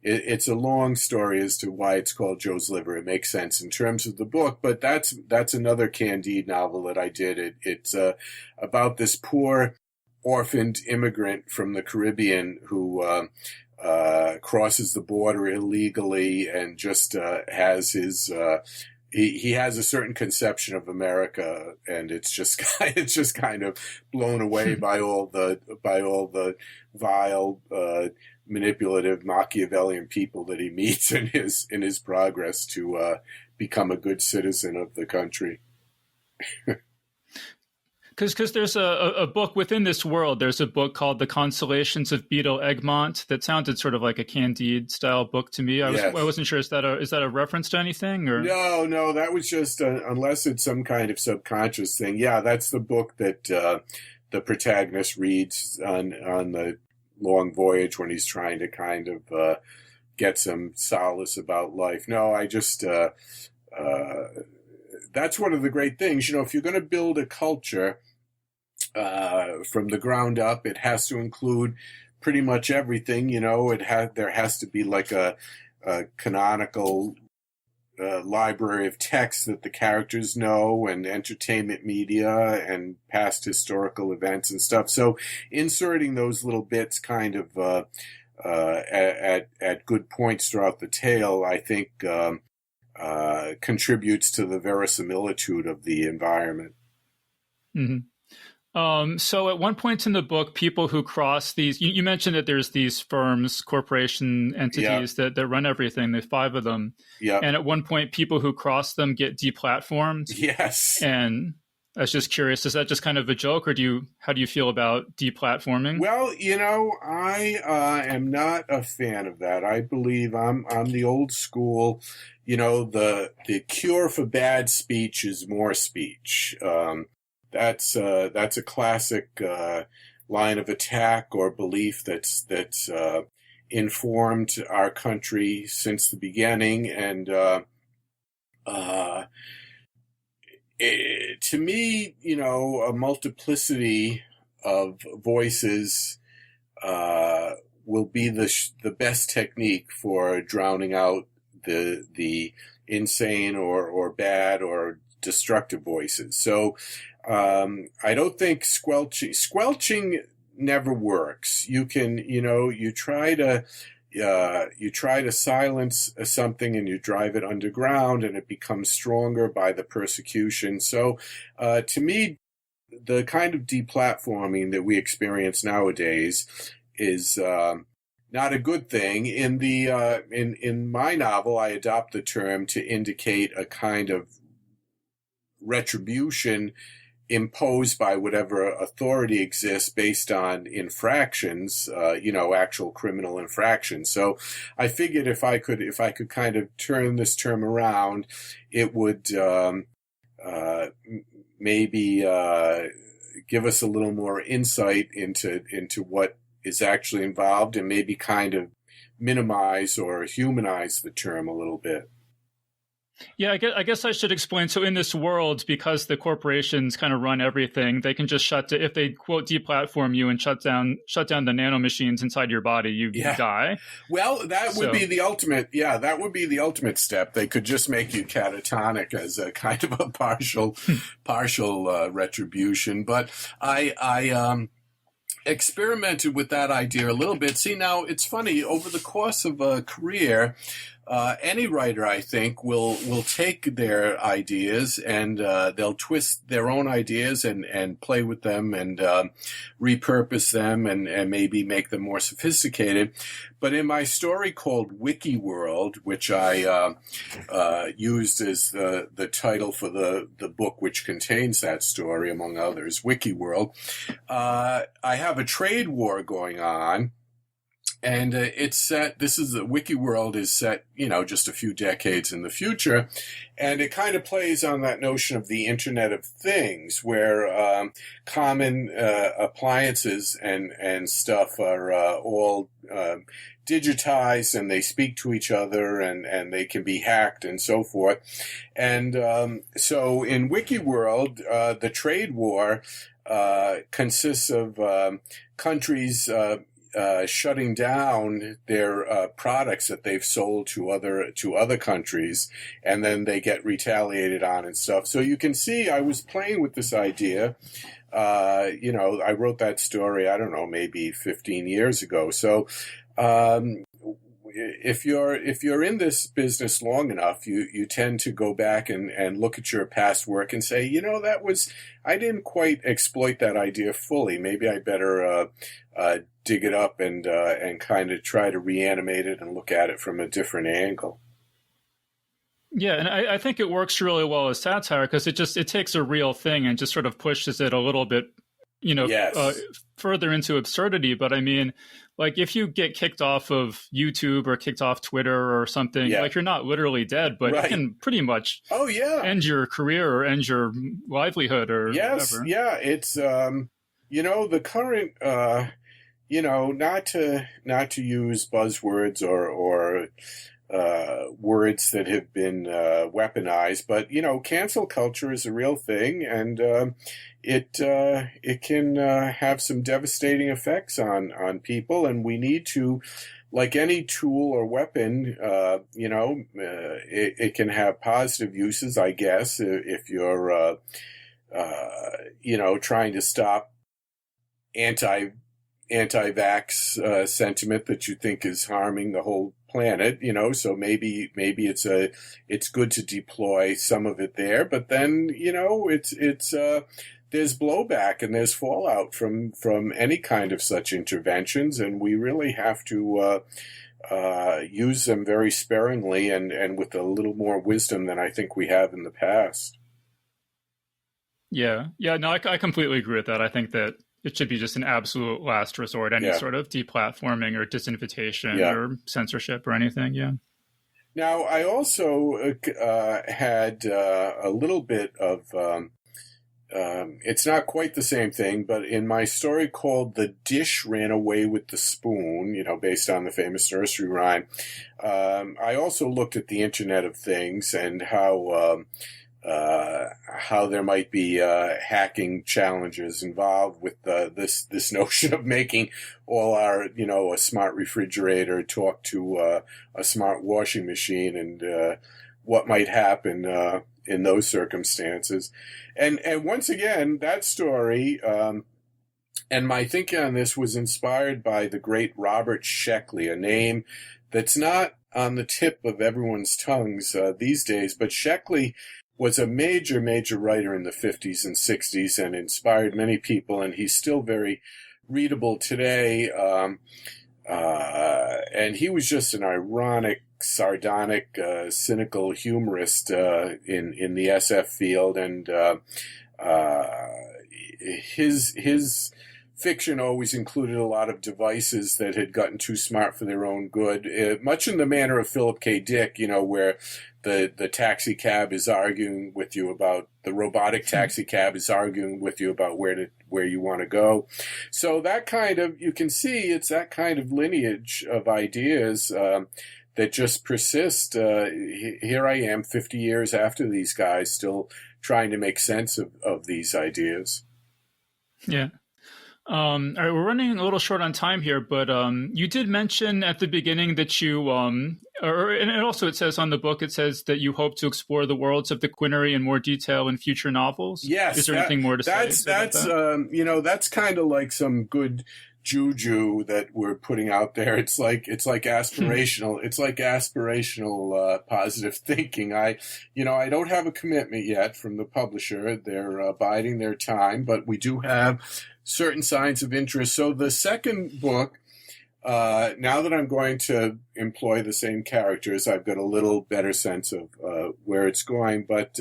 it's a long story as to why it's called Joe's Liver. It makes sense in terms of the book, but that's another Candide novel that I did. It's about this poor orphaned immigrant from the Caribbean who crosses the border illegally and just has his he has a certain conception of America, and it's just kind of blown away by all the vile, manipulative, Machiavellian people that he meets in his progress to become a good citizen of the country. Because there's a book within this world. There's a book called The Consolations of Beetle Egmont that sounded sort of like a Candide style book to me. I wasn't sure. Is that a reference to anything? Or no, that was just unless it's some kind of subconscious thing. Yeah, that's the book that the protagonist reads on the long voyage when he's trying to kind of get some solace about life. No, I just that's one of the great things. If you're going to build a culture from the ground up, it has to include pretty much everything. There has to be like a canonical library of texts that the characters know, and entertainment media and past historical events and stuff. So inserting those little bits kind of at good points throughout the tale, I think contributes to the verisimilitude of the environment. Mm-hmm. So at one point in the book, people who cross these, you mentioned that there's these firms, corporation entities that run everything. There's 5 of them. Yeah. And at one point, people who cross them get deplatformed. Yes. And I was just curious, is that just kind of a joke, or how do you feel about deplatforming? Well, I am not a fan of that. I believe I'm the old school. The cure for bad speech is more speech. That's a classic line of attack or belief that's informed our country since the beginning, and to me, a multiplicity of voices will be the best technique for drowning out the insane or bad or destructive voices. So I don't think squelching never works. You can, you try to silence something and you drive it underground and it becomes stronger by the persecution. So to me, the kind of deplatforming that we experience nowadays is not a good thing. In my novel, I adopt the term to indicate a kind of retribution imposed by whatever authority exists based on infractions, actual criminal infractions. So I figured if I could kind of turn this term around, it would maybe give us a little more insight into what is actually involved, and maybe kind of minimize or humanize the term a little bit. Yeah, I guess I should explain. So in this world, because the corporations kind of run everything, they can just if they quote deplatform you and shut down the nanomachines inside your body, you die. Well, that would be the ultimate. Yeah, that would be the ultimate step. They could just make you catatonic as a kind of a partial retribution. But I experimented with that idea a little bit. See, now it's funny, over the course of a career, any writer, I think, will take their ideas and they'll twist their own ideas and play with them and repurpose them and maybe make them more sophisticated. But in my story called Wiki World, which I used as the title for the book which contains that story, among others, Wiki World, I have a trade war going on. And it's set, Wiki World is set, just a few decades in the future. And it kind of plays on that notion of the Internet of Things, where common appliances and stuff are all digitized, and they speak to each other, and they can be hacked and so forth. And so in Wiki World, the trade war consists of countries shutting down their products that they've sold to other countries, and then they get retaliated on and stuff. So you can see I was playing with this idea. I wrote that story, I don't know, maybe 15 years ago. So if you're in this business long enough, you tend to go back and look at your past work and say, I didn't quite exploit that idea fully. Maybe I better dig it up and kind of try to reanimate it and look at it from a different angle. Yeah, and I think it works really well as satire because it takes a real thing and just sort of pushes it a little bit, Yes. Further into absurdity. But I mean, like if you get kicked off of YouTube or kicked off Twitter or something, like you're not literally dead, but you can pretty much end your career or end your livelihood or whatever. Yeah, it's the current not to use buzzwords or words that have been weaponized, but cancel culture is a real thing, and it can have some devastating effects on people, and we need to, like any tool or weapon, it can have positive uses, I guess, if you're trying to stop anti-vax sentiment that you think is harming the whole planet, so maybe it's good to deploy some of it there, but then it's there's blowback and there's fallout from any kind of such interventions, and we really have to use them very sparingly and with a little more wisdom than I think we have in the past. No, I completely agree with that. I think that it should be just an absolute last resort, any sort of deplatforming or disinvitation or censorship or anything. Yeah. Now, I also had a little bit of, it's not quite the same thing, but in my story called The Dish Ran Away with the Spoon, based on the famous nursery rhyme, I also looked at the Internet of Things and how there might be hacking challenges involved with this notion of making all our, a smart refrigerator talk to a smart washing machine, and what might happen in those circumstances. And once again, that story and my thinking on this was inspired by the great Robert Sheckley, a name that's not on the tip of everyone's tongues these days, but Sheckley was a major writer in the 50s and 60s and inspired many people, and he's still very readable today. And he was just an ironic, sardonic, cynical humorist in the SF field, and his fiction always included a lot of devices that had gotten too smart for their own good, much in the manner of Philip K. Dick, where the taxi cab is arguing with you about the robotic taxi cab is arguing with you about where you want to go. So that kind of, you can see it's that kind of lineage of ideas that just persist. Here I am 50 years after these guys still trying to make sense of these ideas. Yeah. All right, we're running a little short on time here, but you did mention at the beginning that you, and also it says on the book, it says that you hope to explore the worlds of the Quinary in more detail in future novels. Yes. Is there anything more to say? That's kind of like some good juju that we're putting out there. It's like aspirational. It's like aspirational positive thinking. I don't have a commitment yet from the publisher. They're biding their time, but we do have certain signs of interest. So the second book, now that I'm going to employ the same characters, I've got a little better sense of where it's going. But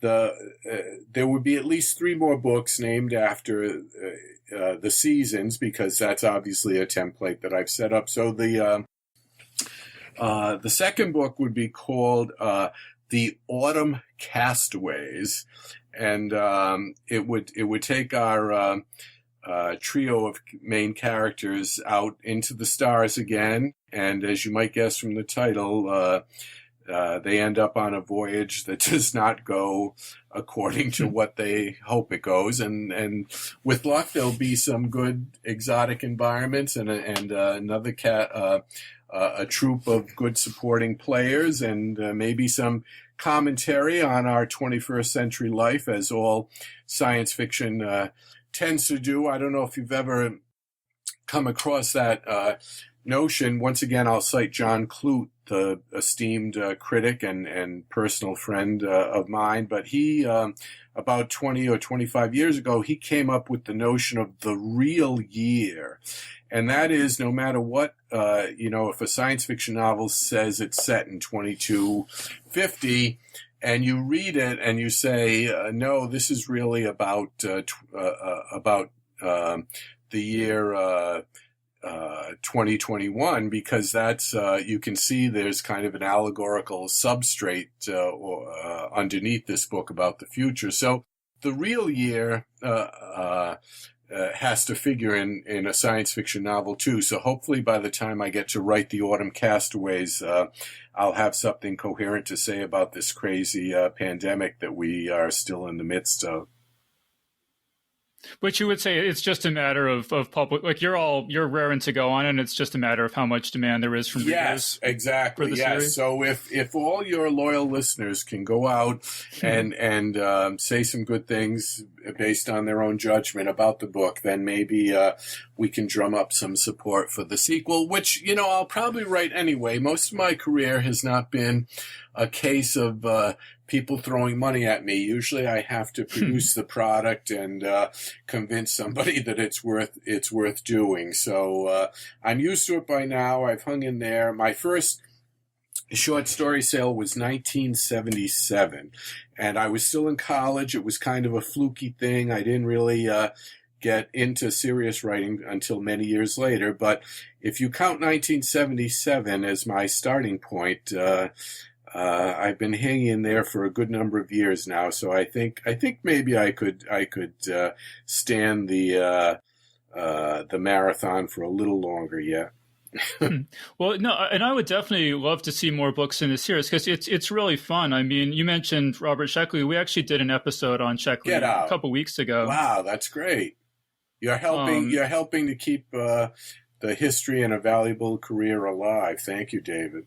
there would be at least 3 more books named after the seasons, because that's obviously a template that I've set up. So the second book would be called The Autumn Castaways, and it would take our trio of main characters out into the stars again. And as you might guess from the title, they end up on a voyage that does not go according to what they hope it goes. And with luck, there'll be some good exotic environments and another a troupe of good supporting players, and maybe some commentary on our 21st century life, as all science fiction tends to do. I don't know if you've ever come across that notion. Once again, I'll cite John Clute, the esteemed critic and personal friend of mine, but he, about 20 or 25 years ago, he came up with the notion of the real year. And that is, no matter what, if a science fiction novel says it's set in 2250, and you read it and you say, no, this is really about the year 2021, because that's you can see there's kind of an allegorical substrate underneath this book about the future. So the real year has to figure in a science fiction novel too. So hopefully by the time I get to write The Autumn Castaways, I'll have something coherent to say about this crazy pandemic that we are still in the midst of. But you would say it's just a matter of public, like you're raring to go on, and it's just a matter of how much demand there is from readers. Yes, exactly. For the yes. series. So if all your loyal listeners can go out and say some good things based on their own judgment about the book, then maybe we can drum up some support for the sequel, which, I'll probably write anyway. Most of my career has not been a case of people throwing money at me. Usually I have to produce the product and convince somebody that it's worth doing. So I'm used to it by now. I've hung in there. My first short story sale was 1977, and I was still in college. It was kind of a fluky thing. I didn't really get into serious writing until many years later. But if you count 1977 as my starting point, I've been hanging in there for a good number of years now, so I think maybe I could stand the marathon for a little longer yet. Well, no, and I would definitely love to see more books in this series, because it's really fun. I mean, you mentioned Robert Sheckley. We actually did an episode on Sheckley a couple weeks ago. Wow, that's great. You're helping to keep the history and a valuable career alive. Thank you, David.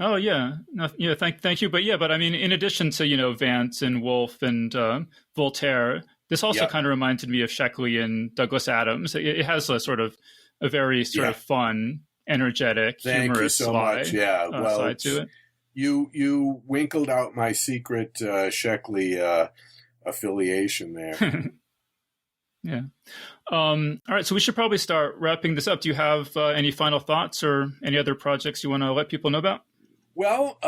Oh yeah, no, yeah. Thank you. But I mean, in addition to Vance and Woolf and Voltaire, this also Yep. kind of reminded me of Sheckley and Douglas Adams. It has a sort of a very sort of fun, energetic, Thank you humorous, so sly much. Yeah. Well, side to it. you winkled out my secret Sheckley affiliation there. Yeah. All right. So we should probably start wrapping this up. Do you have any final thoughts or any other projects you want to let people know about? Well,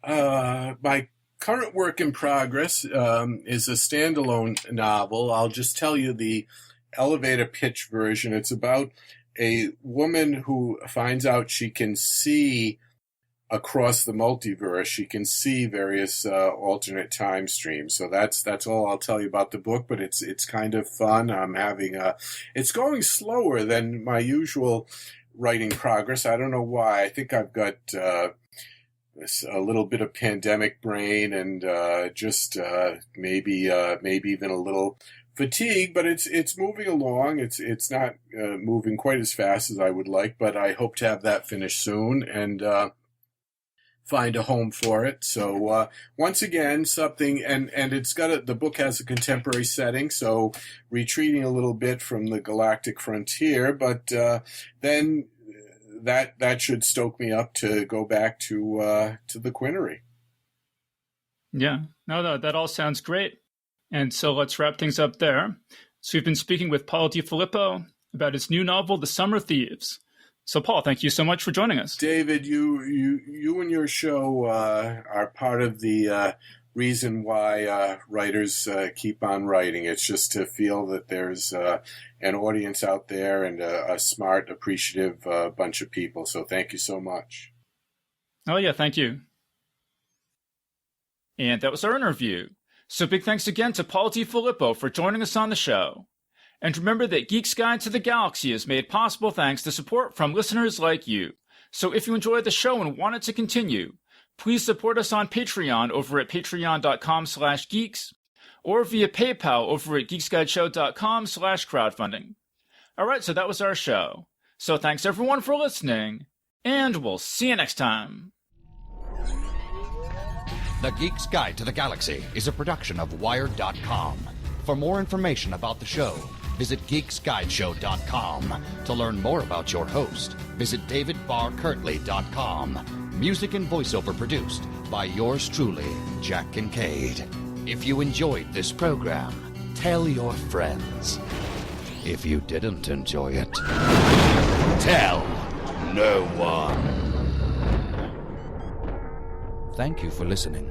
my current work in progress is a standalone novel. I'll just tell you the elevator pitch version. It's about a woman who finds out she can see across the multiverse. She can see various alternate time streams. So that's all I'll tell you about the book, but it's kind of fun. It's going slower than my usual writing progress. I don't know why. I think I've got a little bit of pandemic brain and just maybe even a little fatigue, but it's moving along. It's not moving quite as fast as I would like, but I hope to have that finished soon and find a home for it. So once again, something, and it's got the book has a contemporary setting, so retreating a little bit from the galactic frontier, but then that should stoke me up to go back to the Quinnery. Yeah, no, that all sounds great. And so let's wrap things up there. So we've been speaking with Paul Filippo about his new novel, The Summer Thieves. So Paul, thank you so much for joining us. David, you and your show are part of the reason why writers keep on writing. It's just to feel that there's an audience out there and a smart, appreciative bunch of people. So thank you so much. Oh yeah, thank you. And that was our interview. So big thanks again to Paul Filippo for joining us on the show. And remember that Geek's Guide to the Galaxy is made possible thanks to support from listeners like you. So if you enjoyed the show and want it to continue, please support us on Patreon over at patreon.com/geeks or via PayPal over at geeksguideshow.com/crowdfunding. All right, so that was our show. So thanks everyone for listening, and we'll see you next time. The Geek's Guide to the Galaxy is a production of Wired.com. For more information about the show, visit geeksguideshow.com. To learn more about your host, visit davidbarrkirtley.com. Music and voiceover produced by yours truly, Jack Kincaid. If you enjoyed this program, tell your friends. If you didn't enjoy it, tell no one. Thank you for listening.